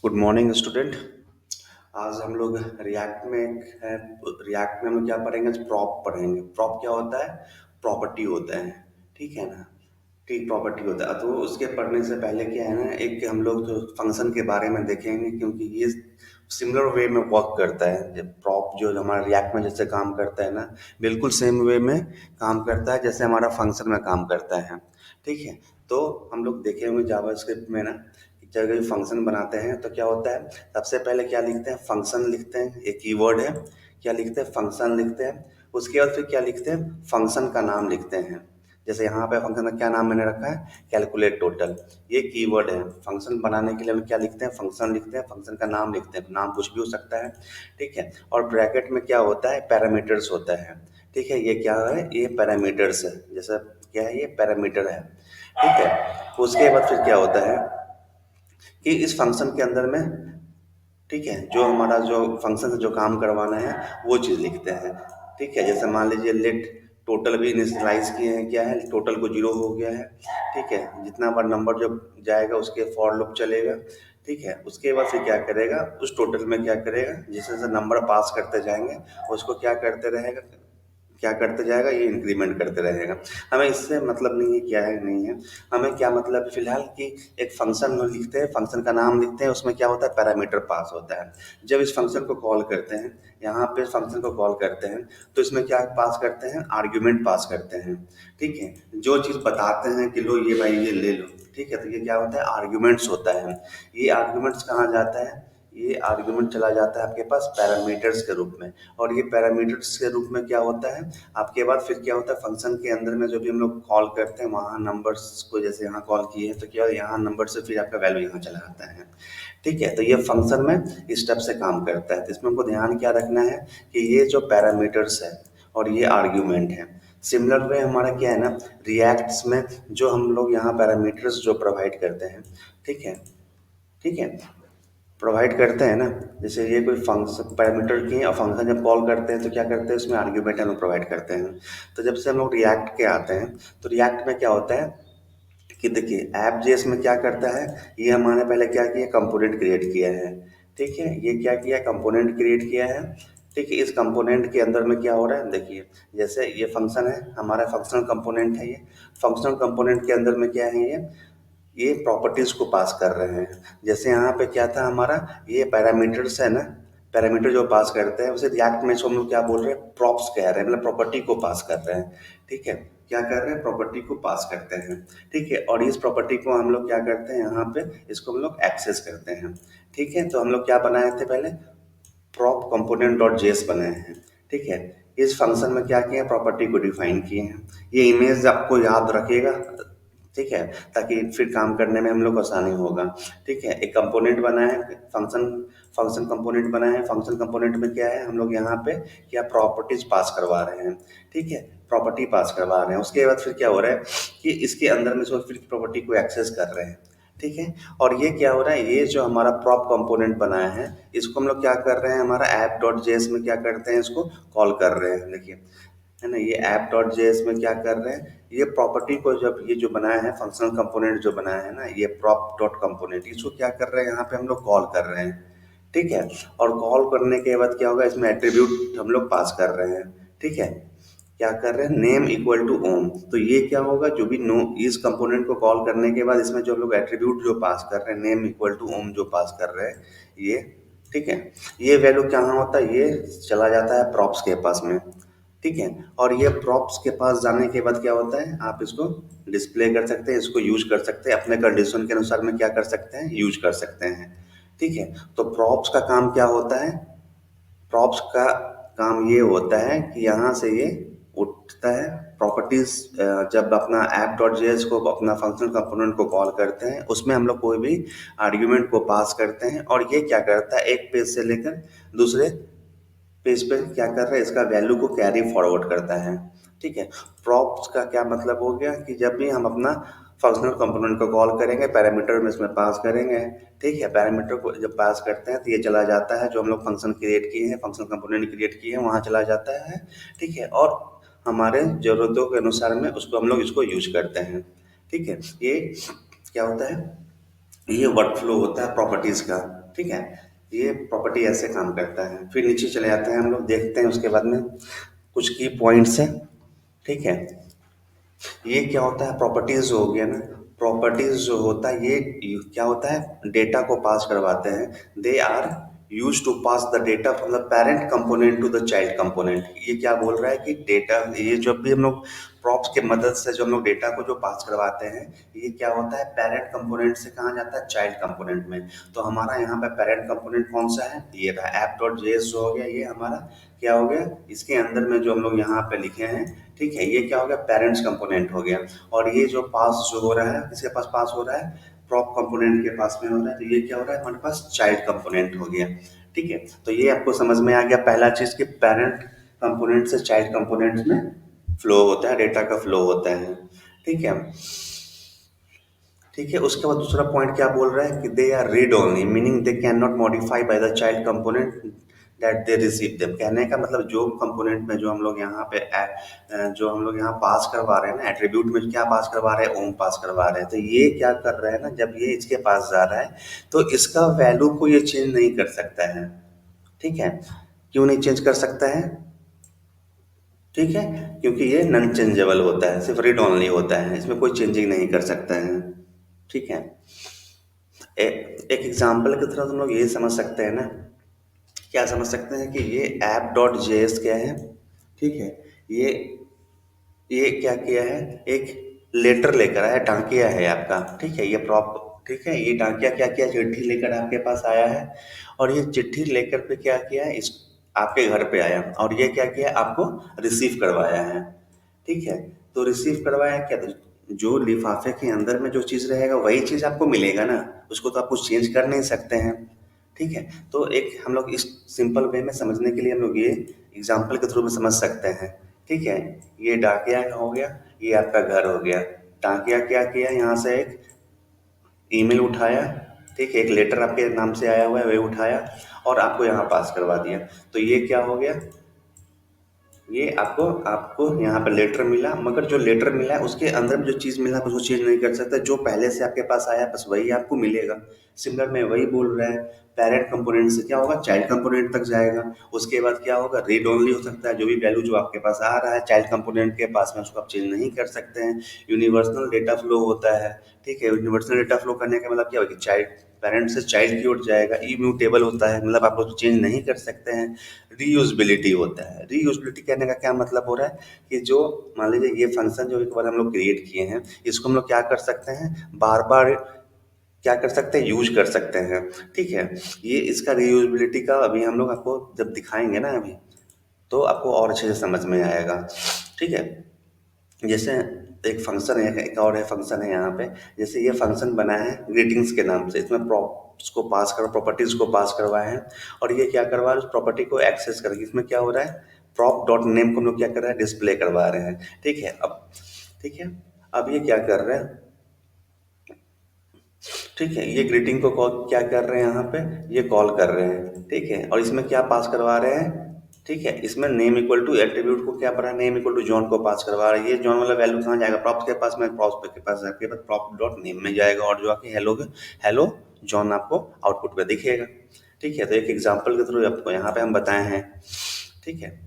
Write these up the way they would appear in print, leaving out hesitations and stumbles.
Good morning student. आज हम लोग रिएक्ट में है। रिएक्ट में हम लोग क्या पढ़ेंगे? प्रॉप पढ़ेंगे। प्रॉप क्या होता है? प्रॉपर्टी होता है। ठीक है ना? ठीक, प्रॉपर्टी होता है। तो उसके पढ़ने से पहले क्या है ना, एक हम लोग तो फंक्शन के बारे में देखेंगे, क्योंकि ये सिमिलर वे में वर्क करता है। जब प्रॉप जो हमारा रिएक्ट में जैसे काम करता है ना, बिल्कुल सेम वे में काम करता है जैसे हमारा फंक्शन में काम करता है। ठीक है। तो हम लोग देखे होंगे जावास्क्रिप्ट में ना, जब कोई फंक्शन बनाते हैं तो क्या होता है, सबसे पहले क्या लिखते हैं? फंक्शन लिखते हैं, एक कीवर्ड है। क्या लिखते हैं? फंक्शन लिखते हैं। उसके बाद फिर क्या लिखते हैं? फंक्शन का नाम लिखते हैं। जैसे यहाँ पे फंक्शन का क्या नाम मैंने रखा है? Calculate total. ये कीवर्ड है। फंक्शन बनाने के लिए हम क्या लिखते हैं? फंक्शन लिखते हैं, फंक्शन का नाम लिखते हैं। नाम कुछ भी हो सकता है। ठीक है। और ब्रैकेट में क्या होता है? पैरामीटर्स होता है। ठीक है। ये क्या है? ये पैरामीटर्स है। जैसे क्या है? ये पैरामीटर है। ठीक है। उसके बाद फिर क्या होता है कि इस फंक्शन के अंदर में, ठीक है, जो हमारा जो फंक्शन से जो काम करवाना है वो चीज़ लिखते हैं। ठीक है। जैसे मान लीजिए लेट टोटल भी इनिशियलाइज किए हैं, क्या है, टोटल को जीरो हो गया है। ठीक है। जितना बार नंबर जो जाएगा उसके फॉर लूप चलेगा। ठीक है। उसके बाद फिर क्या करेगा? उस टोटल में क्या करेगा? जैसे जैसे नंबर पास करते जाएंगे उसको क्या करते रहेगा? क्या करते जाएगा? ये इंक्रीमेंट करते रहेगा। हमें इससे मतलब नहीं है क्या है नहीं है। हमें क्या मतलब है फिलहाल कि एक फंक्शन में लिखते हैं, फंक्शन का नाम लिखते हैं, उसमें क्या होता है? पैरामीटर पास होता है। जब इस फंक्शन को कॉल करते हैं, यहाँ पे फंक्शन को कॉल करते हैं, तो इसमें क्या पास करते हैं? आर्ग्यूमेंट पास करते हैं। ठीक है। जो चीज़ बताते हैं कि लो ये भाई ये ले लो। ठीक है। तो ये क्या होता है? आर्ग्यूमेंट्स होता है। ये आर्ग्यूमेंट्स कहाँ जाता है? ये आर्गुमेंट चला जाता है आपके पास पैरामीटर्स के रूप में। और ये पैरामीटर्स के रूप में क्या होता है आपके बाद? फिर क्या होता है? फंक्शन के अंदर में जो भी हम लोग कॉल करते हैं वहाँ नंबर्स को, जैसे यहाँ कॉल किए हैं तो क्या यहाँ नंबर से फिर आपका वैल्यू यहाँ चला आता है। ठीक है। तो ये फंक्शन में इस स्टेप से काम करता है। तो इसमें हमको ध्यान क्या रखना है कि ये जो पैरामीटर्स है और ये आर्ग्यूमेंट है। सिमिलर वे हमारा क्या है ना, रिएक्ट्स में जो हम लोग यहाँ पैरामीटर्स जो प्रोवाइड करते हैं। ठीक है। ठीक है। प्रोवाइड करते हैं ना, जैसे ये कोई फंक्शन पैरामीटर की और फंक्शन जब कॉल करते हैं तो क्या करते हैं? उसमें आर्ग्यूमेंट हम लोग प्रोवाइड करते हैं। तो जब से हम लोग रिएक्ट के आते हैं तो रिएक्ट में क्या होता है कि देखिए ऐप जेएस में क्या करता है, ये हमारे पहले क्या किया? कंपोनेंट क्रिएट किया है। ठीक है। ये क्या किया? कंपोनेंट क्रिएट किया है। ठीक है। इस कंपोनेंट के अंदर में क्या हो रहा है देखिए, जैसे ये फंक्शन है हमारा, फंक्शनल कंपोनेंट है ये। फंक्शनल कंपोनेंट के अंदर में क्या है? ये प्रॉपर्टीज को पास कर रहे हैं। जैसे यहाँ पे क्या था हमारा? ये पैरामीटर्स है ना, पैरामीटर जो पास करते हैं उसे रिएक्ट में इसको हम लोग क्या बोल रहे हैं? प्रॉप्स कह रहे हैं, मतलब प्रॉपर्टी को पास कर रहे हैं। ठीक है। क्या कर रहे हैं? प्रॉपर्टी को पास करते हैं। ठीक है। और इस प्रॉपर्टी को हम लोग क्या करते हैं? यहाँ पे इसको हम लोग एक्सेस करते हैं। ठीक है। तो हम लोग क्या बनाए थे पहले? प्रॉप कंपोनेंट डॉट जेएस बनाए हैं। ठीक है। इस फंक्शन में क्या किया? प्रॉपर्टी को डिफाइन किए हैं। ये इमेज आपको याद रखिएगा। ठीक है। ताकि फिर काम करने में हम लोग को आसानी होगा। ठीक है। एक कंपोनेंट बना है, फंक्शन फंक्शन कंपोनेंट बना है। फंक्शन कंपोनेंट में क्या है? हम लोग यहाँ पे क्या प्रॉपर्टीज पास करवा रहे हैं। ठीक है। प्रॉपर्टी पास करवा रहे हैं। उसके बाद फिर क्या हो रहा है कि इसके अंदर में जो फिर प्रॉपर्टी को एक्सेस कर रहे हैं। ठीक है। और ये क्या हो रहा है? ये जो हमारा प्रॉप कंपोनेंट बनाया है इसको हम लोग क्या कर रहे हैं? हमारा ऐप डॉट जेएस में क्या करते हैं? इसको कॉल कर रहे हैं। देखिए है ना, ये ऐप डॉट जेएस में क्या कर रहे हैं? ये प्रॉपर्टी को, जब ये जो बनाया है फंक्शनल कंपोनेंट जो बनाया है ना, ये प्रॉप डॉट कंपोनेंट, इसको क्या कर रहे हैं? यहाँ पे हम लोग कॉल कर रहे हैं। ठीक है। और कॉल करने के बाद क्या होगा? इसमें एट्रीब्यूट हम लोग पास कर रहे हैं। ठीक है। क्या कर रहे हैं? Name equal two ohm. तो ये क्या होगा? जो भी नो, इस कंपोनेंट को कॉल करने के बाद इसमें जो हम लोग एट्रीब्यूट जो पास कर रहे हैं, नेम इक्वल टू ओम जो पास कर रहे हैं ये। ठीक है। ये वैल्यू कहाँ होता है? ये चला जाता है प्रॉप्स के पास में। ठीक है। और ये प्रॉप्स के पास जाने के बाद क्या होता है? आप इसको डिस्प्ले कर सकते हैं, इसको यूज कर सकते हैं, अपने कंडीशन के अनुसार में क्या कर सकते हैं? यूज कर सकते हैं। ठीक है। तो प्रॉप्स का काम क्या होता है? प्रॉप्स का काम ये होता है कि यहाँ से ये उठता है प्रॉपर्टीज। जब अपना ऐप डॉट जेएस को, अपना फंक्शनल कंपोनेंट को कॉल करते हैं, उसमें हम लोग कोई भी आर्ग्यूमेंट को पास करते हैं और ये क्या करता है? एक पेज से लेकर दूसरे पेज पे क्या कर रहा है? इसका वैल्यू को कैरी फॉरवर्ड करता है। ठीक है। प्रॉप्स का क्या मतलब हो गया कि जब भी हम अपना फंक्शनल कंपोनेंट को कॉल करेंगे, पैरामीटर में इसमें पास करेंगे। ठीक है। पैरामीटर को जब पास करते हैं तो ये चला जाता है, जो हम लोग फंक्शन क्रिएट किए हैं, फंक्शन कंपोनेंट क्रिएट किए हैं, वहाँ चला जाता है। ठीक है। और हमारे ज़रूरतों के अनुसार में उसको हम लोग इसको यूज करते हैं। ठीक है। ये क्या होता है? ये वर्कफ्लो होता है प्रॉपर्टीज का। ठीक है, ये प्रॉपर्टी ऐसे काम करता है। फिर नीचे चले जाते हैं, हम लोग देखते हैं उसके बाद में कुछ की पॉइंट्स हैं। ठीक है, ये क्या होता है, प्रॉपर्टीज जो हो गया ना, प्रॉपर्टीज जो होता है ये क्या होता है, डेटा को पास करवाते हैं। They are used to pass the data from the parent component to the child component. ये क्या बोल रहा है कि डेटा, ये जब भी हम लोग प्रॉप्स के मदद से जो हम लोग डेटा को जो पास करवाते हैं, ये क्या होता है, पेरेंट कंपोनेंट से कहाँ जाता है, चाइल्ड कंपोनेंट में। तो हमारा यहाँ पे पेरेंट कंपोनेंट कौन सा है, ये रहा ऐप डॉट जेएस जो हो गया, ये हमारा क्या हो गया, इसके अंदर में जो हम लोग यहाँ पे लिखे हैं। ठीक है, ये क्या हो गया, पेरेंट्स कंपोनेंट हो गया। और ये जो पास जो हो रहा है, किसके पास पास हो रहा है, प्रॉप कंपोनेंट के पास में हो रहा है। तो ये क्या हो रहा है, हमारे पास चाइल्ड कंपोनेंट हो गया। ठीक है, तो ये आपको समझ में आ गया पहला चीज कि पेरेंट कंपोनेंट से चाइल्ड कंपोनेंट में फ्लो होता है, डेटा का फ्लो होता है। ठीक है, ठीक है, उसके बाद दूसरा पॉइंट क्या बोल रहा है कि they are read only, meaning they can not modify by the child component that they receive them. कहने का मतलब जो कंपोनेंट में जो हम लोग यहाँ पे जो हम लोग यहाँ पास करवा रहे हैं ना, एट्रीब्यूट में क्या पास करवा रहे हैं, ओम पास करवा रहे हैं। तो ये क्या कर रहे हैं ना, जब ये इसके पास जा रहा है तो इसका वैल्यू को ये चेंज नहीं कर सकता है। ठीक है, क्यों नहीं चेंज कर सकता है, ठीक है, क्योंकि ये नॉन चेंजेबल होता है, सिर्फ रीड ओनली होता है, इसमें कोई चेंजिंग नहीं कर सकता है। ठीक है, एक एग्जाम्पल की तरह हम लोग ये समझ सकते हैं ना, क्या समझ सकते हैं कि ये ऐप डॉट जेएस क्या है। ठीक है, ये ये क्या किया है, एक लेटर लेकर आया, डाकिया है आपका। ठीक है, ये प्रॉप, ठीक है, ये डाकिया क्या किया, चिट्ठी लेकर आपके पास आया है। और ये चिट्ठी लेकर पे क्या किया है, इस आपके घर पे आया और ये क्या किया, आपको रिसीव करवाया है। ठीक है, तो रिसीव करवाया क्या, तो जो लिफाफे के अंदर में जो चीज़ रहेगा वही चीज़ आपको मिलेगा ना, उसको तो आप कुछ चेंज कर नहीं सकते हैं। ठीक है, तो एक हम लोग इस सिंपल वे में समझने के लिए हम लोग ये एग्जाम्पल के थ्रू में समझ सकते हैं। ठीक है, ये डाकिया का हो गया, ये आपका घर हो गया। डाकिया क्या किया, यहाँ से एक ईमेल उठाया, ठीक है, एक लेटर आपके नाम से आया हुआ है, वही उठाया और आपको यहाँ पास करवा दिया। तो ये क्या हो गया, ये आपको आपको यहाँ पे लेटर मिला, मगर जो लेटर मिला है उसके अंदर में जो चीज़ मिला है उसको चेंज नहीं कर सकता, जो पहले से आपके पास आया बस वही आपको मिलेगा। सिमिलर में वही बोल रहा है, पेरेंट कंपोनेंट से क्या होगा, चाइल्ड कंपोनेंट तक जाएगा। उसके बाद क्या होगा, रीड ओनली हो सकता है, जो भी वैल्यू जो आपके पास आ रहा है चाइल्ड कंपोनेंट के पास में उसको आप चेंज नहीं कर सकते हैं। यूनिवर्सल डेटा फ्लो होता है। ठीक है, यूनिवर्सल डेटा फ्लो करने का मतलब क्या होगा, चाइल्ड पेरेंट से चाइल्ड की ओर जाएगा। इम्यूटेबल होता है, मतलब आप उसको चेंज नहीं कर सकते हैं। रीयूजबिलिटी होता है, रीयूजबिलिटी कहने का क्या मतलब हो रहा है कि जो मान लीजिए ये फंक्शन जो एक बार हम लोग क्रिएट किए हैं, इसको हम लोग क्या कर सकते हैं, बार बार क्या कर सकते हैं, यूज कर सकते हैं। ठीक है, ये इसका रीयूजबिलिटी का अभी हम लोग आपको जब दिखाएंगे ना अभी, तो आपको और अच्छे से समझ में आएगा। ठीक है, जैसे एक फंक्शन है, एक और है फंक्शन है यहाँ पे। जैसे ये फंक्शन बना है ग्रीटिंग्स के नाम से, इसमें प्रॉप्स को पास कर प्रॉपर्टीज को पास करवाए हैं। और ये क्या करवा रहे हैं, उस प्रॉपर्टी को एक्सेस करके इसमें क्या हो रहा है, प्रॉप डॉट नेम को हम लोग क्या कर रहे हैं, डिस्प्ले करवा रहे हैं। ठीक है, अब ठीक है, अब ये क्या कर रहे हैं, ठीक है, ये ग्रीटिंग को कॉल क्या कर रहे हैं यहाँ पे, ये कॉल कर रहे हैं। ठीक है, और इसमें क्या पास करवा रहे हैं, ठीक है, इसमें नेम इक्वल टू एट्रीब्यूट को क्या पढ़ा, नेम इक्वल टू जॉन को पास करवा रहा है। ये जॉन वाला वैल्यू कहाँ जाएगा, प्रॉप्स के पास में, प्रॉप्स के पास आपके पास प्रॉप डॉट नेम में जाएगा और जो आके हेलो हेलो जॉन आपको आउटपुट पे दिखेगा। ठीक है, तो एक एग्जाम्पल के थ्रू आपको यहाँ पे हम बताए हैं। ठीक है,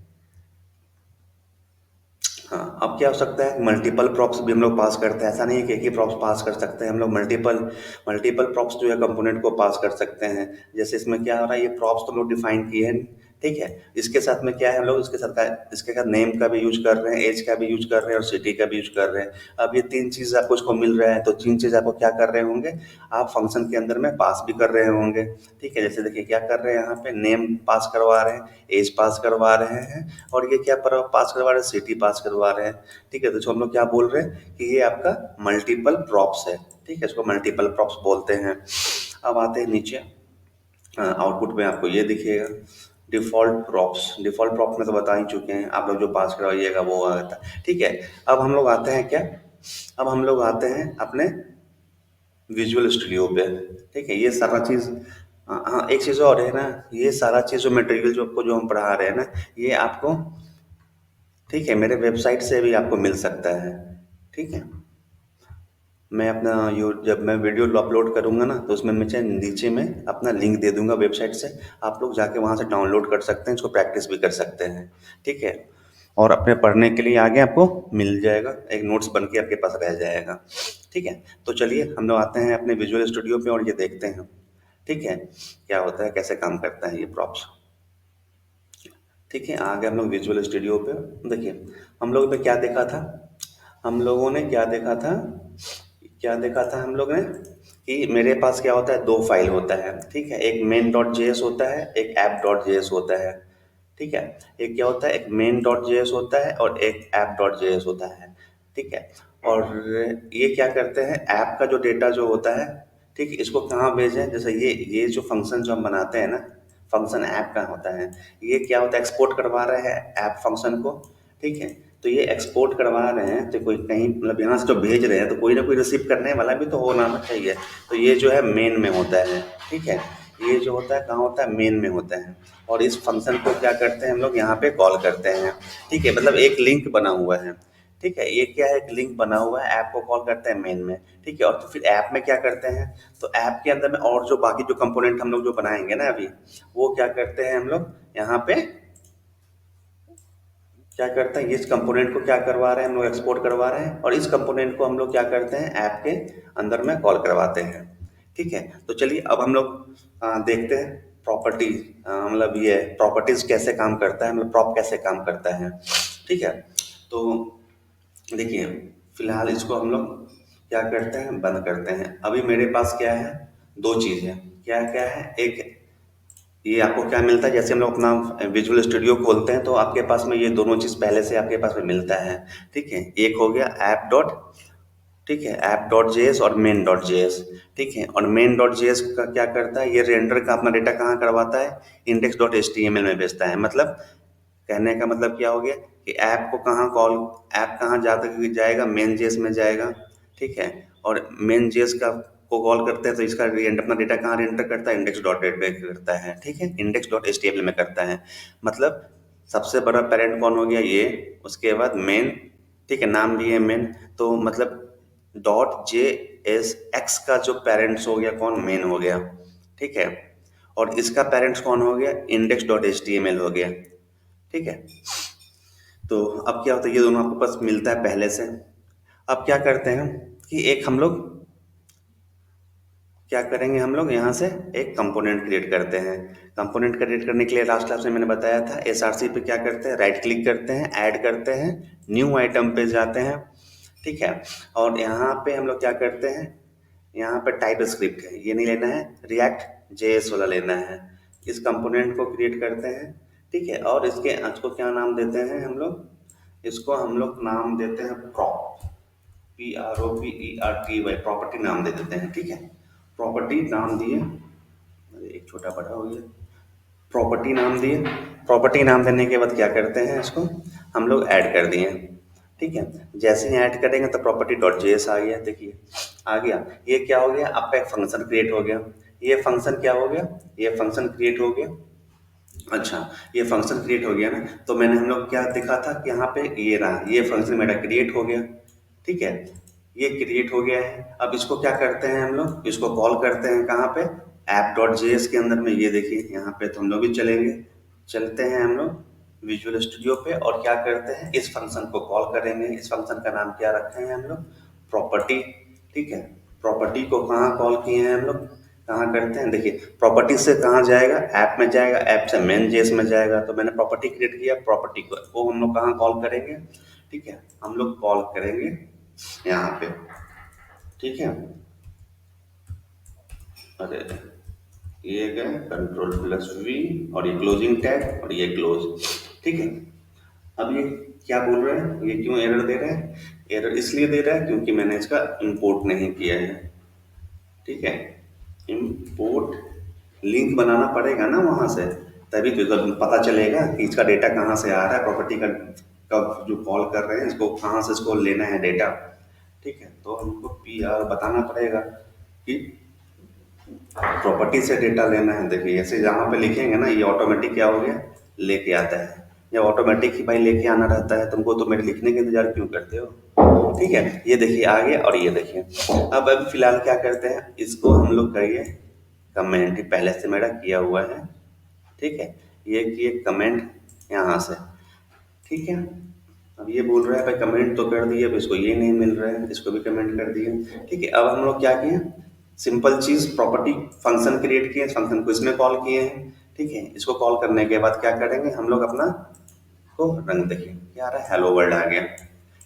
हाँ, अब क्या हो सकता है, मल्टीपल प्रॉप्स भी हम लोग पास करते हैं। ऐसा नहीं है कि एक ही प्रॉप्स पास कर सकते हैं, हम लोग मल्टीपल मल्टीपल प्रॉप्स जो है कंपोनेंट को पास कर सकते हैं। जैसे इसमें क्या हो रहा है, ये प्रॉप्स तो हम लोग डिफाइन किए हैं। ठीक है, इसके साथ में क्या है, हम लोग इसके साथ नेम का भी यूज कर रहे हैं, एज का भी यूज कर रहे हैं और सिटी का भी यूज कर रहे हैं। अब ये तीन चीज़ आपको इसको मिल रहा है, तो तीन चीज़ आपको क्या कर रहे होंगे, आप फंक्शन के अंदर में पास भी कर रहे होंगे। ठीक है, जैसे देखिए क्या कर रहे हैं, यहाँ पे नेम पास करवा रहे हैं, एज पास करवा रहे हैं और ये क्या पास करवा रहे हैं, सिटी पास करवा रहे हैं। ठीक है, तो इसको हम लोग क्या बोल रहे हैं कि ये आपका मल्टीपल प्रॉप्स है। ठीक है, इसको मल्टीपल प्रॉप्स बोलते हैं। अब आते हैं नीचे, आउटपुट में आपको ये दिखेगा डिफ़ॉल्ट प्रॉप्स में तो बता ही चुके हैं, आप लोग जो पास करवाइएगा वो आता है। ठीक है, अब हम लोग आते हैं क्या, अब हम लोग आते हैं अपने विजुअल स्टूडियो पे। ठीक है, ये सारा चीज़, हाँ हाँ, एक चीज़ और है ना, ये सारा चीज़ जो मटेरियल जो आपको जो हम पढ़ा रहे हैं ना, ये आपको, ठीक है, मेरे वेबसाइट से भी आपको मिल सकता है। ठीक है, मैं अपना यू जब मैं वीडियो अपलोड करूँगा ना तो उसमें मुझे नीचे में अपना लिंक दे दूँगा वेबसाइट से, आप लोग जाके वहाँ से डाउनलोड कर सकते हैं, इसको प्रैक्टिस भी कर सकते हैं, ठीक है। और अपने पढ़ने के लिए आगे आपको मिल जाएगा, एक नोट्स बन के आपके पास रह जाएगा, ठीक है। तो चलिए हम लोग आते हैं अपने विजुअल स्टूडियो पे और ये देखते हैं, ठीक है, क्या होता है, कैसे काम करता है ये प्रॉप्स। ठीक है, आ गए हम लोग विजुअल स्टूडियो पे। देखिए हम लोग पे क्या देखा था, हम लोगों ने क्या देखा था, क्या देखा था हम लोग ने कि मेरे पास क्या होता है, दो फाइल होता है, ठीक है। एक मेन डॉट जेएस होता है, एक ऐप डॉट जेएस होता है, ठीक है। एक क्या होता है, एक मेन डॉट जेएस होता है और एक ऐप डॉट जेएस होता है, ठीक है। और ये क्या करते हैं, ऐप का जो डेटा जो होता है, ठीक है, इसको कहाँ भेजें, जैसे ये जो फंक्शन जो हम बनाते हैं ना, फंक्शन ऐप का होता है, ये क्या होता है, एक्सपोर्ट करवा रहे हैं ऐप फंक्शन को, ठीक है। तो ये एक्सपोर्ट करवा रहे हैं तो कोई कहीं मतलब यहाँ से जो भेज रहे हैं तो कोई ना कोई रिसीव करने वाला भी तो होना चाहिए। तो ये जो है मेन में होता है, ठीक है। ये जो होता है कहाँ होता है, मेन में होता है। और इस फंक्शन को क्या करते हैं हम लोग, यहाँ पे कॉल करते हैं, ठीक है। मतलब एक लिंक बना हुआ है, ठीक है। ये क्या है, एक लिंक बना हुआ है, ऐप को कॉल करते हैं मेन में, ठीक है। और तो फिर ऐप में क्या करते हैं, तो ऐप के अंदर में और जो बाकी जो कंपोनेंट हम लोग जो बनाएंगे ना अभी, वो क्या करते हैं हम लोग यहाँ पे क्या करते हैं, इस कंपोनेंट को क्या करवा रहे हैं हम लोग, एक्सपोर्ट करवा रहे हैं, और इस कंपोनेंट को हम लोग क्या करते हैं, ऐप के अंदर में कॉल करवाते हैं, ठीक है। तो चलिए अब हम लोग देखते हैं प्रॉपर्टी, मतलब ये प्रॉपर्टीज कैसे काम करता है, मतलब प्रॉप कैसे काम करता है, ठीक है। तो देखिए फिलहाल इसको हम लोग क्या करते हैं, बंद करते हैं। अभी मेरे पास क्या है, दो चीज़ है, क्या क्या है, एक ये आपको क्या मिलता है, जैसे हम लोग अपना विजुअल स्टूडियो खोलते हैं तो आपके पास में ये दोनों चीज़ पहले से आपके पास में मिलता है, ठीक है। एक हो गया ऐप डॉट, ठीक है, ऐप डॉट जेएस और मेन डॉट जेएस, ठीक है। और मेन डॉट जेएस का क्या करता है, ये रेंडर का अपना डेटा कहाँ करवाता है, इंडेक्स डॉट एचटीएमएल में भेजता है। मतलब कहने का मतलब क्या हो गया कि ऐप को कहाँ कॉल, ऐप कहाँ जाता जाएगा, मेन जेएस में जाएगा, ठीक है। और मेन जेएस का को कॉल करते हैं तो इसका अपना डेटा कहाँ एंटर करता है, इंडेक्स डॉट पे करता है, ठीक है, इंडेक्स डॉट एचटीएमएल में करता है। मतलब सबसे बड़ा पेरेंट कौन हो गया, ये, उसके बाद मेन, ठीक है, नाम भी है मेन, तो मतलब डॉट जे एस एक्स का जो पेरेंट्स हो गया कौन, मेन हो गया, ठीक है। और इसका पेरेंट्स कौन हो गया, index dot H T M L हो गया, ठीक है। तो अब क्या होता है, ये दोनों आपको पास मिलता है पहले से। अब क्या करते हैं कि एक हम लोग क्या करेंगे, हम लोग यहाँ से एक कंपोनेंट क्रिएट करते हैं। कंपोनेंट क्रिएट करने के लिए लास्ट क्लास में मैंने बताया था, एसआरसी पे क्या करते हैं, राइट क्लिक करते हैं, ऐड करते हैं, न्यू आइटम पे जाते हैं, ठीक है। और यहाँ पे हम लोग क्या करते हैं, यहाँ पे टाइप स्क्रिप्ट है, ये नहीं लेना है, रिएक्ट जेएस वाला लेना है। इस कंपोनेंट को क्रिएट करते हैं, ठीक है। और इसको क्या नाम देते हैं हम लोग, इसको हम लोग नाम देते हैं प्रॉप, PROPERTY, प्रॉपर्टी नाम दे देते हैं, ठीक है। प्रॉपर्टी नाम दिए, अरे एक छोटा बड़ा हो गया, प्रॉपर्टी नाम दिए। प्रॉपर्टी नाम देने के बाद क्या करते हैं, इसको हम लोग ऐड कर दिए, ठीक है। जैसे ही ऐड करेंगे तो प्रॉपर्टी डॉट जेएस आ गया, देखिए आ गया। ये क्या हो गया, आपका एक फंक्शन क्रिएट हो गया। ये फंक्शन क्या हो गया, ये फंक्शन क्रिएट हो गया। अच्छा, ये फंक्शन क्रिएट हो गया ना, तो मैंने हम लोग क्या देखा था कि यहाँ पे ये रहा, ये फंक्शन मेरा क्रिएट हो गया, ठीक है। ये क्रिएट हो गया है। अब इसको क्या करते हैं हम लोग, इसको कॉल करते हैं कहाँ पे, ऐप डॉट जेएस के अंदर में। ये देखिए यहाँ पे तो हम लोग भी चलेंगे, चलते हैं हम लोग विजुअल स्टूडियो पे और क्या करते हैं, इस फंक्शन को कॉल करेंगे। इस फंक्शन का नाम क्या रखे हैं हम लोग, प्रॉपर्टी, ठीक है। प्रॉपर्टी को कहाँ कॉल किए हैं हम लोग, कहाँ करते हैं, देखिए प्रॉपर्टी से कहाँ जाएगा, ऐप में जाएगा, ऐप से मेन जेएस में जाएगा। तो मैंने प्रॉपर्टी क्रिएट किया, प्रॉपर्टी को वो हम लोग कहाँ कॉल करेंगे, ठीक है, हम लोग कॉल करेंगे यहाँ पे, ठीक है। अरे ये गए Ctrl+V और ये क्लोजिंग टैग और ये क्लोज, ठीक है। अब ये क्या बोल रहे हैं, ये क्यों एरर दे रहे हैं, एरर इसलिए दे रहा है क्योंकि मैंने इसका इंपोर्ट नहीं किया है, ठीक है। इंपोर्ट लिंक बनाना पड़ेगा ना वहाँ से, तभी तो जब पता चलेगा कि इसका डेटा कहाँ से आ रहा है, प्रॉपर्टी का कब जो कॉल कर रहे हैं इसको कहाँ से इसको लेना है डेटा, ठीक है। तो हमको PR बताना पड़ेगा कि प्रॉपर्टी से डेटा लेना है। देखिए ऐसे जहाँ पे लिखेंगे ना, ये ऑटोमेटिक क्या हो गया, लेके आता है। जब ऑटोमेटिक ही भाई लेके आना रहता है, तुमको तो मेरे लिखने का इंतजार क्यों करते हो, ठीक है, ये देखिए आ गया और ये देखिए। अब अभी फिलहाल क्या करते हैं, इसको हम लोग करिए कमेंट, पहले से मेरा किया हुआ है, ठीक है, ये किए कमेंट यहाँ से, ठीक है। अब ये बोल रहा है भाई कमेंट तो कर दिए, अब इसको ये नहीं मिल रहा है, इसको भी कमेंट कर दिए, ठीक है। अब हम लोग क्या किए, सिंपल चीज प्रॉपर्टी फंक्शन क्रिएट किए, फंक्शन को इसमें कॉल किए हैं, ठीक है। इसको कॉल करने के बाद क्या करेंगे हम लोग, अपना को रंग देखिए क्या आ रहा है, हेलो वर्ल्ड आ गया,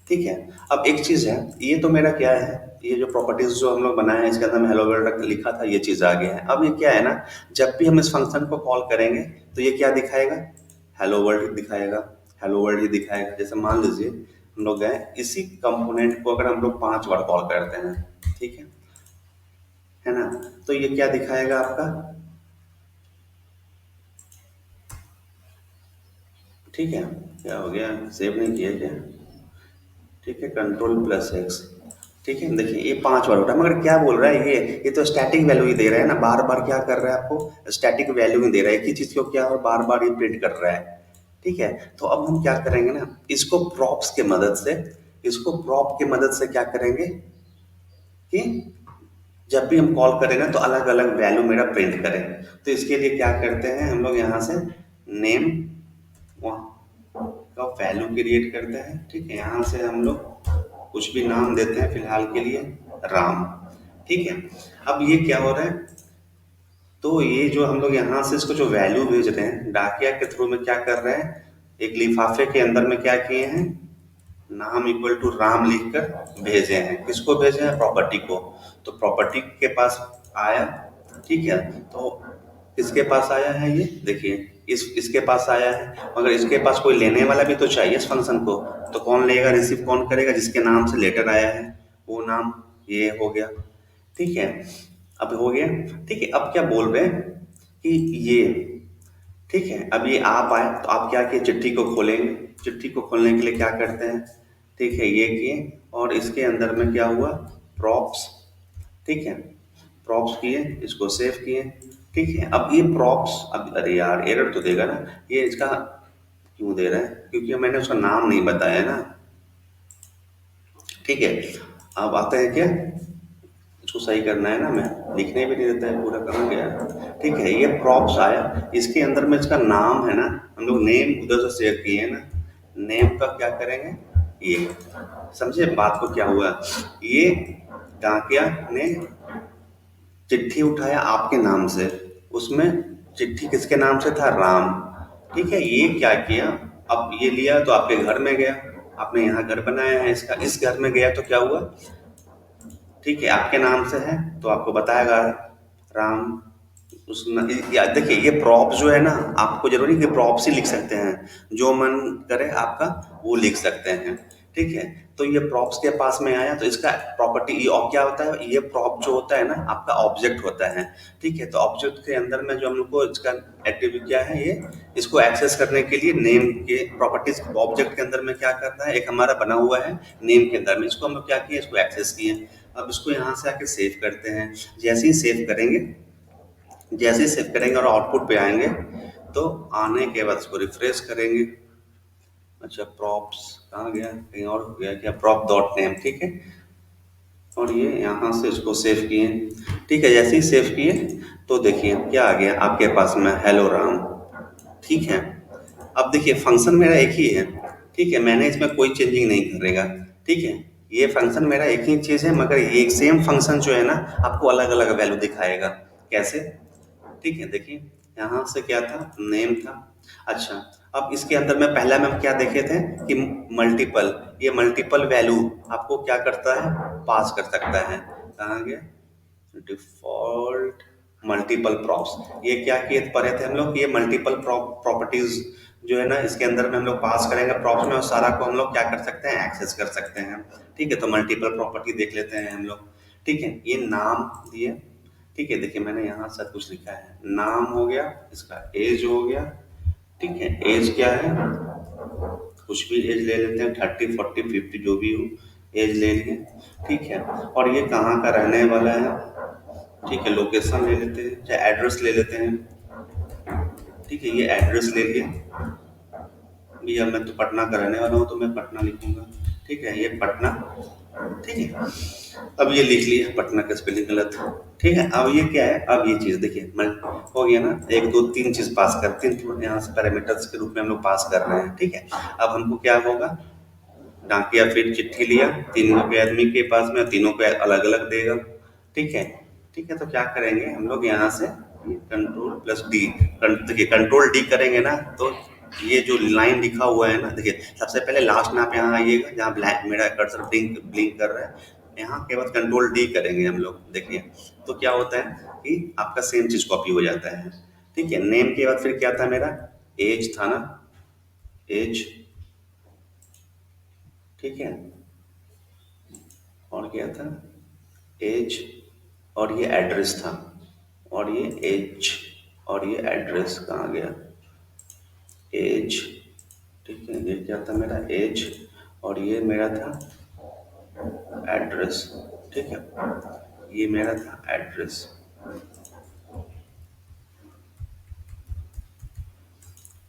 ठीक है। अब एक चीज है, ये तो मेरा क्या है, ये जो प्रॉपर्टीज जो हम लोग बनाए हैं इसके अंदर में हेलो वर्ल्ड लिखा था, ये चीज आ गया है। अब ये क्या है ना, जब भी हम इस फंक्शन को कॉल करेंगे तो ये क्या दिखाएगा, हेलो वर्ल्ड दिखाएगा, हेलो वर्ल्ड ही दिखाएगा। जैसे मान लीजिए हम लोग गए, इसी कंपोनेंट को अगर हम लोग 5 बार कॉल करते हैं, ठीक है ना, तो ये क्या दिखाएगा आपका, ठीक है। क्या हो गया, सेव नहीं किया क्या, ठीक है, कंट्रोल+X, ठीक है। देखिए ये 5 बार हो रहा है, मगर क्या बोल रहा है ये तो स्टैटिक वैल्यू ही दे रहा है ना, बार बार क्या कर रहा है आपको, स्टैटिक वैल्यू ही दे रहा है, एक ही चीज को क्या और बार बार ये प्रिंट कर रहा है, ठीक है। तो अब हम क्या करेंगे ना, इसको प्रॉप्स के मदद से, इसको प्रॉप के मदद से क्या करेंगे कि जब भी हम कॉल करें ना तो अलग अलग वैल्यू मेरा प्रिंट करें। तो इसके लिए क्या करते हैं हम लोग, यहाँ से नेम का वैल्यू क्रिएट करते हैं, ठीक है। यहाँ से हम लोग कुछ भी नाम देते हैं फिलहाल के लिए, राम, ठीक है। अब ये क्या हो रहा है, तो ये जो हम लोग यहाँ से इसको जो वैल्यू भेज रहे हैं डाकिया के थ्रू में, क्या कर रहे हैं, एक लिफाफे के अंदर में क्या किए हैं, नाम इक्वल टू राम लिखकर भेजे हैं, किसको भेजे हैं, प्रॉपर्टी को। तो प्रॉपर्टी के पास आया, ठीक है। तो किसके पास आया है, ये देखिए इसके पास आया है, मगर इसके पास कोई लेने वाला भी तो चाहिए इस फंक्शन को। तो कौन लेगा, रिसीव कौन करेगा, जिसके नाम से लेटर आया है वो नाम, ये हो गया, ठीक है। अब हो गया, ठीक है। अब क्या बोल रहे हैं कि ये, ठीक है, अब ये आप आए तो आप क्या किए, चिट्ठी को खोलेंगे, चिट्ठी को खोलने के लिए क्या करते हैं, ठीक है, ये किए और इसके अंदर में क्या हुआ, प्रॉप्स, ठीक है, प्रॉप्स किए, इसको सेव किए, ठीक है। अब ये प्रॉप्स, अब अरे यार एरर तो देगा ना, ये इसका क्यों दे रहा है, क्योंकि मैंने उसका नाम नहीं बताया ना, ठीक है। अब आते हैं क्या, इसको सही करना है ना, मैं लिखने भी नहीं देता है पूरा, कहाँ गया, ठीक है। ये प्रॉप्स आया, इसके अंदर में इसका नाम है ना, हम लोग नेम उधर से शेयर किए हैं ना, नेम का क्या करेंगे, ये समझे बात को क्या हुआ, ये डाकिया ने चिट्ठी उठाया आपके नाम से, उसमें चिट्ठी किसके नाम से था, राम, ठीक है। ये क्या किया, अब ये लिया तो आपके घर में गया, आपने यहाँ घर बनाया है इसका, इस घर में गया तो क्या हुआ, ठीक है, आपके नाम से है तो आपको बताएगा राम, उस देखिए ये प्रॉप जो है ना, आपको जरूरी कि प्रॉप्स ही लिख सकते हैं, जो मन करे आपका वो लिख सकते हैं, ठीक है। तो ये प्रॉप्स के पास में आया तो इसका प्रॉपर्टी, ये और क्या होता है, ये प्रॉप जो होता है ना आपका ऑब्जेक्ट होता है, ठीक है। तो ऑब्जेक्ट के अंदर में जो हम लोग को इसका एक्टिविटी क्या है, ये इसको एक्सेस करने के लिए नेम के प्रॉपर्टीज ऑब्जेक्ट के अंदर में क्या करना है, एक हमारा बना हुआ है नेम के अंदर में, इसको हम लोग क्या किए, इसको एक्सेस किए। अब इसको यहाँ से आके सेव करते हैं, जैसे ही सेव करेंगे, जैसे ही सेव करेंगे और आउटपुट पे आएंगे, तो आने के बाद इसको रिफ्रेश करेंगे, अच्छा प्रॉप्स कहाँ गया, कहीं और हो गया क्या, प्रॉप डॉट नेम, ठीक है। और ये यहाँ से इसको सेव किए, ठीक है। जैसे ही सेव किए तो देखिए क्या आ गया आपके पास में, हेलो राम, ठीक है। अब देखिए फंक्शन मेरा एक ही है, ठीक है, मैंने इसमें कोई चेंजिंग नहीं करेगा, ठीक है। ये फंक्शन मेरा एक ही चीज़ है, मगर एक सेम फंक्शन जो है ना आपको अलग अलग वैल्यू दिखाएगा, कैसे, ठीक है। देखिए यहाँ से क्या था, नेम था, अच्छा। अब इसके अंदर में पहला में हम क्या देखे थे कि मल्टीपल, ये मल्टीपल वैल्यू आपको क्या करता है, पास कर सकता है, कहाँ गया, डिफॉल्ट मल्टीपल प्रॉप्स, ये क्या किए पढ़े थे हम लोग कि ये मल्टीपल प्रॉपर्टीज जो है ना इसके अंदर में हम लोग पास करेंगे प्रॉप्स में, और सारा को हम लोग क्या कर सकते हैं, एक्सेस कर सकते हैं, ठीक है। तो मल्टीपल प्रॉपर्टी देख लेते हैं हम लोग, ठीक है। ये नाम दिए, ठीक है, देखिए मैंने यहाँ सब कुछ लिखा है, नाम हो गया, इसका एज हो गया, ठीक है। एज क्या है, कुछ भी एज ले लेते हैं, 30 40 50 जो भी हो, एज ले लिए, ठीक है। और ये कहाँ का रहने वाला है, ठीक है, लोकेशन ले लेते हैं, चाहे एड्रेस ले लेते हैं, ठीक है, ये एड्रेस ले लिए, भैया मैं तो पटना का रहने वाला हूँ तो मैं पटना लिखूंगा, ठीक है, ये पटना, ठीक है। अब ये लिख लिया पटना का स्पेलिंग गलत, ठीक है। अब ये क्या है, अब ये चीज़ देखिए मैं हो गया ना, 1 2 3 चीज़ पास कर, 3 यहाँ से पैरामीटर्स के रूप में हम लोग पास कर रहे हैं, ठीक है। अब हमको क्या होगा, डाकिया फिर चिट्ठी लिया, तीनों के आदमी के पास में, तीनों को अलग अलग देगा, ठीक है। ठीक है, तो क्या करेंगे हम लोग यहाँ से कंट्रोल प्लस डी, देखिए कंट्रोल डी करेंगे ना, तो ये जो लाइन लिखा हुआ है ना, देखिए सबसे पहले लास्ट में आप यहाँ आइएगा, जहाँ ब्लैक मेरा कर्सर ब्लिंक ब्लिंक कर रहा है, यहाँ के बाद कंट्रोल डी करेंगे हम लोग, देखिए तो क्या होता है कि आपका सेम चीज कॉपी हो जाता है, ठीक है। नेम के बाद फिर क्या था मेरा, एज था ना, एज, ठीक है। और क्या था, एज, और ये एड्रेस था, और ये एज, और ये एड्रेस कहाँ गया, एज, ठीक है। ये क्या था मेरा, एज, और ये मेरा था एड्रेस, ठीक है। ये मेरा था एड्रेस,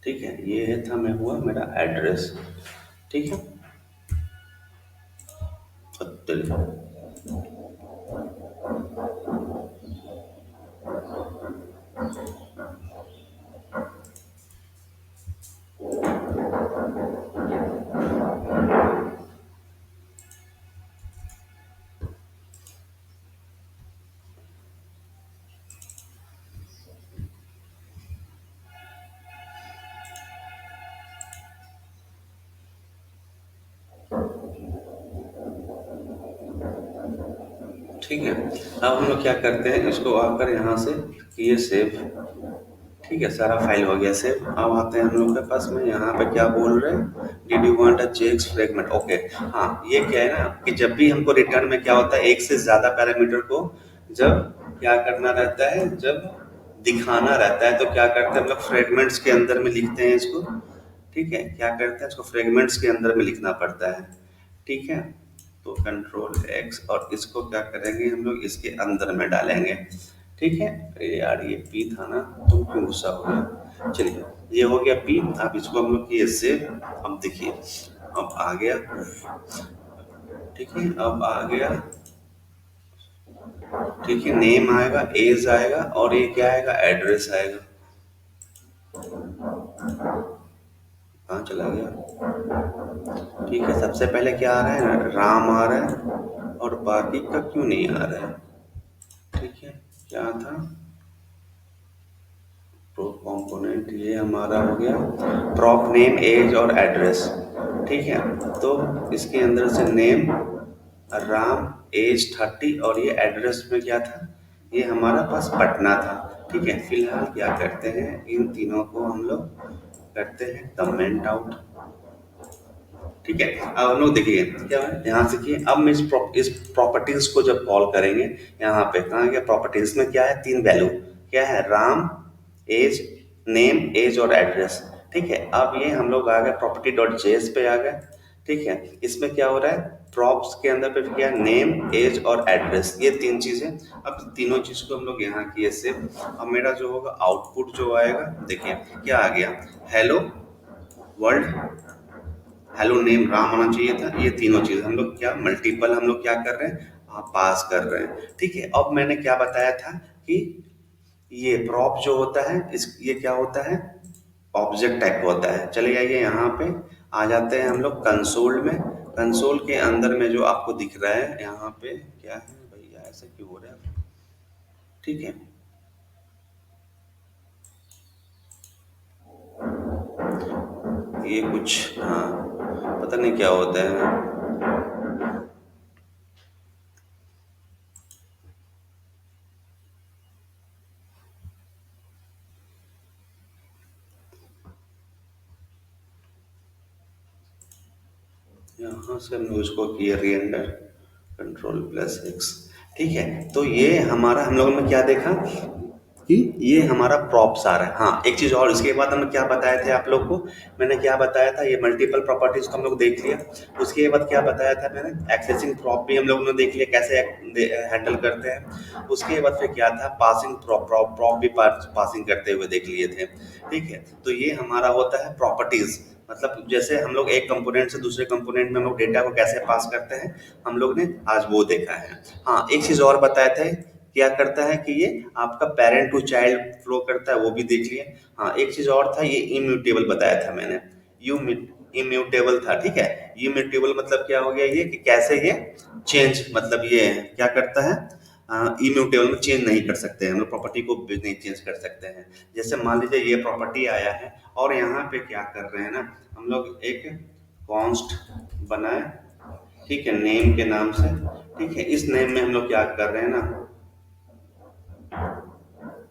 ठीक है। ये है था मैं हुआ मेरा एड्रेस, ठीक है। उत्तर, ठीक है। अब हम लोग क्या करते हैं, इसको आकर यहाँ से किए सेव, ठीक है। सारा फाइल हो गया सेव। अब आते हैं हम लोग के पास में, यहाँ पे क्या बोल रहे हैं, did you want a JX fragment, okay. हाँ, ये क्या है ना कि जब भी हमको रिटर्न में क्या होता है, एक से ज्यादा पैरामीटर को जब क्या करना रहता है, जब दिखाना रहता है, तो क्या करते हैं हम लोग फ्रेगमेंट्स के अंदर में लिखते हैं इसको, ठीक है। क्या करते हैं, इसको फ्रेगमेंट्स के अंदर में लिखना पड़ता है, ठीक है। तो कंट्रोल एक्स, और इसको क्या करेंगे हम लोग, इसके अंदर में डालेंगे, ठीक है। अरे यार ये पी था ना, तुम क्यों गुस्सा हो गया, चलिए ये हो गया पी। अब इसको हम लोग किए से, अब देखिए अब आ गया, ठीक है। अब आ गया, ठीक है। नेम आएगा, एज आएगा, और ये क्या आएगा, एड्रेस आएगा। कहाँ चला गया, ठीक है। सबसे पहले क्या आ रहा है, राम आ रहा है, और बाकी का क्यों नहीं आ रहा है, ठीक है। क्या था, प्रो कंपोनेंट, ये हमारा हो गया प्रॉप नेम एज और एड्रेस, ठीक है। तो इसके अंदर से नेम राम, एज 30, और ये एड्रेस में क्या था, ये हमारा पास पटना था, ठीक है। फिलहाल क्या करते हैं, इन तीनों को हम लोग करते हैं कमेंट आउट, ठीक है। अब हम लोग देखिए क्या है, यहाँ से किए। अब मैं इस प्रॉपर्टीज को जब कॉल करेंगे, यहाँ पे कहाँ गया, प्रॉपर्टीज में क्या है, 3 वैल्यू, क्या है, राम, एज, नेम, एज और एड्रेस, ठीक है। अब ये हम लोग आ गए प्रॉपर्टी डॉट जेएस पे आ गए, ठीक है। इसमें क्या हो रहा है, प्रॉप्स के अंदर पे क्या है, नेम, एज और एड्रेस, ये 3 चीजें। अब तीनों चीज को हम लोग यहाँ किए से, अब मेरा जो होगा आउटपुट जो आएगा, देखिए क्या आ गया, hello world, hello name Ram आना चाहिए था, ये तीनों चीज हम लोग क्या मल्टीपल हम लोग क्या कर रहे हैं, पास कर रहे हैं, ठीक है। अब मैंने क्या बताया था कि ये प्रॉप जो होता है, इस ये क्या होता है, ऑब्जेक्ट टाइप होता है। चले आइए यहाँ पे, आ जाते हैं हम लोग कंसोल में। कंसोल के अंदर में जो आपको दिख रहा है यहाँ पे, क्या है भैया ऐसा क्यों हो रहा है, ठीक है। ये कुछ हाँ, पता नहीं क्या होता है, यहाँ से हमने उसको किया रीएंडर, कंट्रोल प्लस एक्स, ठीक है। तो ये हमारा हम लोगों ने क्या देखा कि ये हमारा प्रॉप्स आ रहा है। हाँ, एक चीज और, इसके बाद हमने क्या बताया था आप लोग को, मैंने क्या बताया था, ये मल्टीपल प्रॉपर्टीज को हम लोग देख लिया। उसके बाद क्या बताया था मैंने, एक्सेसिंग प्रॉप भी हम लोगों ने देख लिया कैसे हैंडल करते हैं। उसके बाद फिर क्या था, पासिंग प्रॉप प्रॉप भी पासिंग करते हुए देख लिए थे, ठीक है। तो ये हमारा होता है प्रॉपर्टीज। मतलब जैसे हम लोग एक कंपोनेंट से दूसरे कंपोनेंट में हम लोग डेटा को कैसे पास करते हैं, हम लोग ने आज वो देखा है। हाँ, एक चीज और बताए थे, क्या करता है कि ये आपका पेरेंट टू चाइल्ड फ्लो करता है, वो भी देख लिए। हाँ, एक चीज और था, ये इम्यूटेबल बताया था मैंने। यू इम्यूटेबल था, ठीक है। इम्यूटेबल मतलब क्या हो गया, ये कि कैसे ये चेंज, मतलब ये क्या करता है, इम्यूटेबल में चेंज नहीं कर सकते हैं हम लोग, प्रॉपर्टी को भी नहीं चेंज कर सकते हैं। जैसे मान लीजिए ये प्रॉपर्टी आया है, और यहाँ पे क्या कर रहे हैं ना, हम लोग एक कॉन्स्ट बनाए, ठीक है, नेम के नाम से। ठीक है, इस नेम में हम लोग क्या कर रहे हैं ना,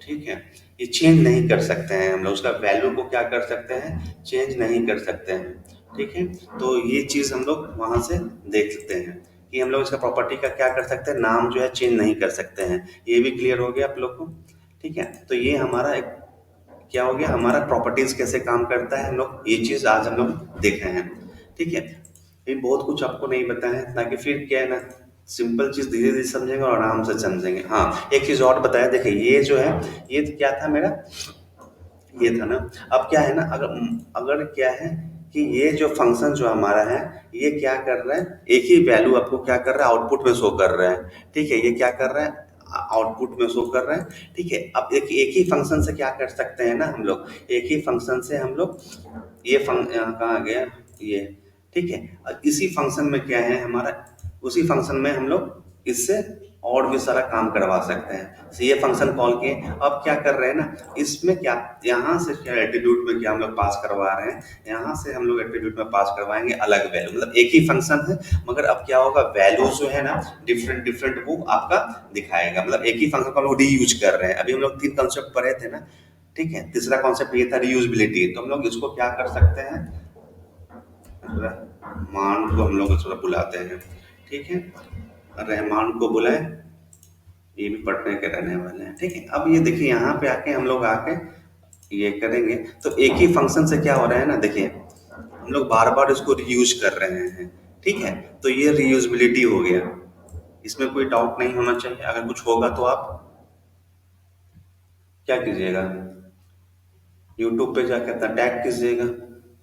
ठीक है, ये चेंज नहीं कर सकते हैं हम लोग, उसका वैल्यू को क्या कर सकते हैं, चेंज नहीं कर सकते हैं। ठीक है, तो ये चीज हम लोग वहां से देख सकते हैं कि हम लोग इसका प्रॉपर्टी का क्या कर सकते हैं, नाम जो है चेंज नहीं कर सकते हैं। ये भी क्लियर हो गया आप लोग को। ठीक है, तो ये हमारा एक क्या हो गया, हमारा प्रॉपर्टीज कैसे काम करता है, हम लोग ये चीज आज हम लोग देखे हैं। ठीक है, ये बहुत कुछ आपको नहीं पता है, ताकि फिर क्या है ना, सिंपल चीज धीरे धीरे समझेंगे और आराम से समझेंगे। हाँ, एक चीज और बताया, देखिए ये जो है, ये क्या था मेरा, ये था ना। अब क्या है ना, अगर अगर क्या है कि ये जो फंक्शन जो हमारा है, ये क्या कर रहा है, एक ही वैल्यू आपको क्या कर रहा है, आउटपुट में शो कर रहा है। ठीक है, ये क्या कर रहा है, आउटपुट में शो कर रहा है। ठीक है, अब एक ही फंक्शन से क्या कर सकते हैं ना हम लोग, एक ही फंक्शन से हम लोग ये कहाँ गया ये, ठीक है, इसी फंक्शन में क्या है हमारा, उसी फंक्शन में हम लोग इससे और भी सारा काम करवा सकते हैं। तो ये फंक्शन कॉल किए, अब क्या कर रहे हैं ना, इसमें क्या, यहाँ से क्या एट्रीब्यूट में क्या हम लोग पास करवा रहे हैं, यहाँ से हम लोग एट्रीब्यूट में पास करवाएंगे अलग वैल्यू, मतलब एक ही फंक्शन है, मगर अब क्या होगा, वैल्यू जो है ना डिफरेंट डिफरेंट वो आपका दिखाएगा, मतलब एक ही फंक्शन को हम लोग रीयूज कर रहे हैं। अभी हम लोग 3 कॉन्सेप्ट पढ़े थे ना। ठीक है, तीसरा कॉन्सेप्ट ये था रीयूजेबिलिटी, तो हम लोग इसको क्या कर सकते हैं, रहमान को हम लोग थोड़ा बुलाते हैं। ठीक है, रहमान को बुलाए, ये भी पटने के रहने वाले हैं। ठीक है, अब ये देखिए यहाँ पे आके हम लोग आके ये करेंगे, तो एक ही फंक्शन से क्या हो रहा है ना, देखिए हम लोग बार बार इसको रीयूज कर रहे हैं। ठीक है, तो ये रीयूजेबिलिटी हो गया, इसमें कोई डाउट नहीं होना चाहिए। अगर कुछ होगा तो आप क्या कीजिएगा, यूट्यूब पे जाके अपना टैग कीजिएगा।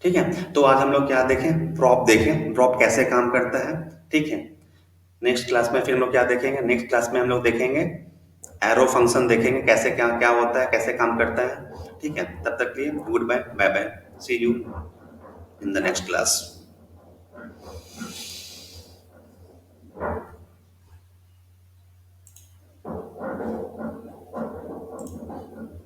ठीक है, तो आज हम लोग क्या देखें, प्रॉप देखें, प्रॉप कैसे काम करता है। ठीक है, नेक्स्ट क्लास में फिर हम लोग क्या देखेंगे, नेक्स्ट क्लास में हम लोग देखेंगे एरो फंक्शन, देखेंगे कैसे क्या क्या होता है, कैसे काम करता है। ठीक है, तब तक के लिए goodbye, bye bye, see you in the next class.